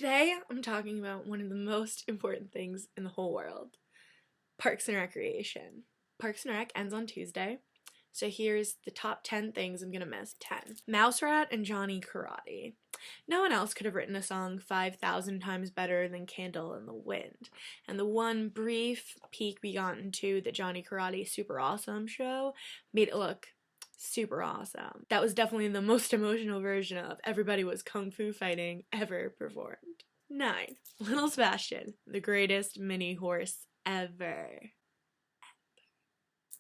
Today, I'm talking about one of the most important things in the whole world, Parks and Recreation. Parks and Rec ends on Tuesday, so here's the top 10 things I'm gonna miss. 10. Mouse Rat and Johnny Karate. No one else could have written a song 5,000 times better than Candle in the Wind. And the one brief peek we got into the Johnny Karate Super Awesome show made it look super awesome. That was definitely the most emotional version of Everybody Was Kung Fu Fighting ever performed. 9. Little Sebastian, the greatest mini horse ever.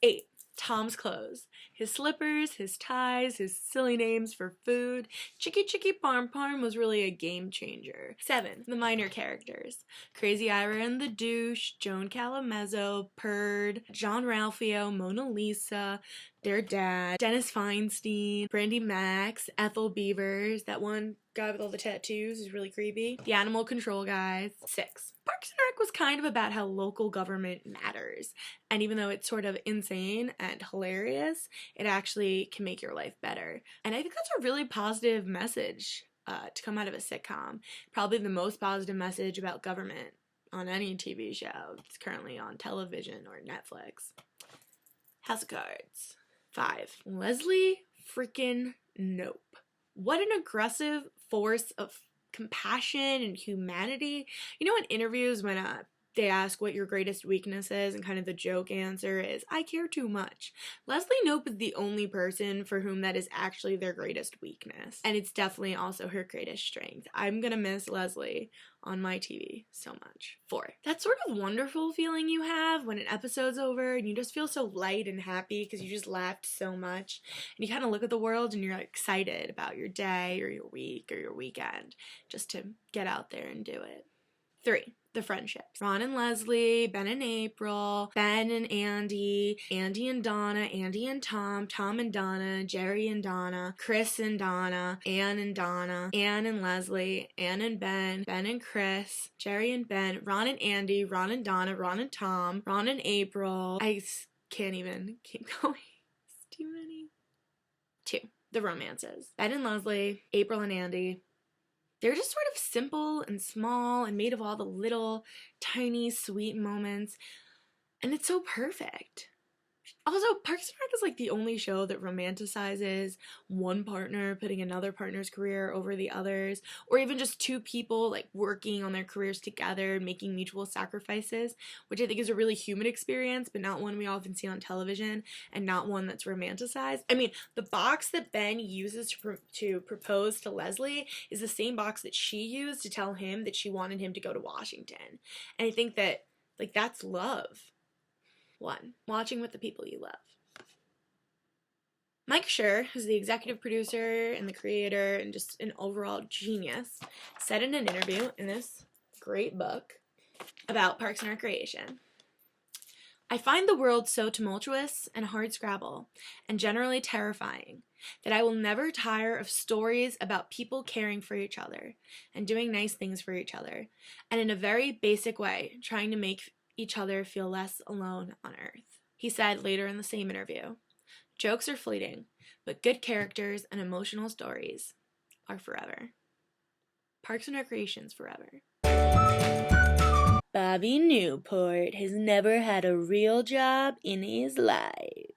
8. Tom's clothes. His slippers, his ties, his silly names for food. Chicky Chicky Parm Parm was really a game changer. 7. The minor characters. Crazy Ira and the Douche, Joan Calamezzo, Purd, John Ralphio, Mona Lisa, their dad, Dennis Feinstein, Brandy Max, Ethel Beavers, that one guy with all the tattoos is really creepy. The animal control guys. 6. Parks and Rec was kind of about how local government matters. And even though it's sort of insane and hilarious, it actually can make your life better. And I think that's a really positive message to come out of a sitcom. Probably the most positive message about government on any TV show that's currently on television or Netflix. House of Cards. 5. Leslie freaking Knope. What an aggressive force of compassion and humanity. You know, in interviews when they ask what your greatest weakness is and kind of the joke answer is, I care too much. Leslie Knope is the only person for whom that is actually their greatest weakness. And it's definitely also her greatest strength. I'm gonna miss Leslie on my TV so much. 4. That sort of wonderful feeling you have when an episode's over and you just feel so light and happy because you just laughed so much. And you kind of look at the world and you're excited about your day or your week or your weekend just to get out there and do it. 3. The friendships. Ron and Leslie, Ben and April, Ben and Andy, Andy and Donna, Andy and Tom, Tom and Donna, Jerry and Donna, Chris and Donna, Ann and Donna, Ann and Leslie, Ann and Ben, Ben and Chris, Jerry and Ben, Ron and Andy, Ron and Donna, Ron and Tom, Ron and April. I can't even keep going. It's too many. 2. The romances. Ben and Leslie, April and Andy. They're just sort of simple and small and made of all the little, tiny, sweet moments. And it's so perfect. Also, Parks and Rec is like the only show that romanticizes one partner putting another partner's career over the others, or even just two people like working on their careers together, making mutual sacrifices, which I think is a really human experience, but not one we often see on television, and not one that's romanticized. I mean, the box that Ben uses to propose to Leslie is the same box that she used to tell him that she wanted him to go to Washington. And I think that, like, that's love. 1. Watching with the people you love. Mike Schur, who's the executive producer and the creator and just an overall genius, said in an interview in this great book about Parks and Recreation, I find the world so tumultuous and hard scrabble and generally terrifying that I will never tire of stories about people caring for each other and doing nice things for each other, and in a very basic way trying to make each other feel less alone on Earth. He said later in the same interview, jokes are fleeting, but good characters and emotional stories are forever. Parks and Recreation's forever. Bobby Newport has never had a real job in his life.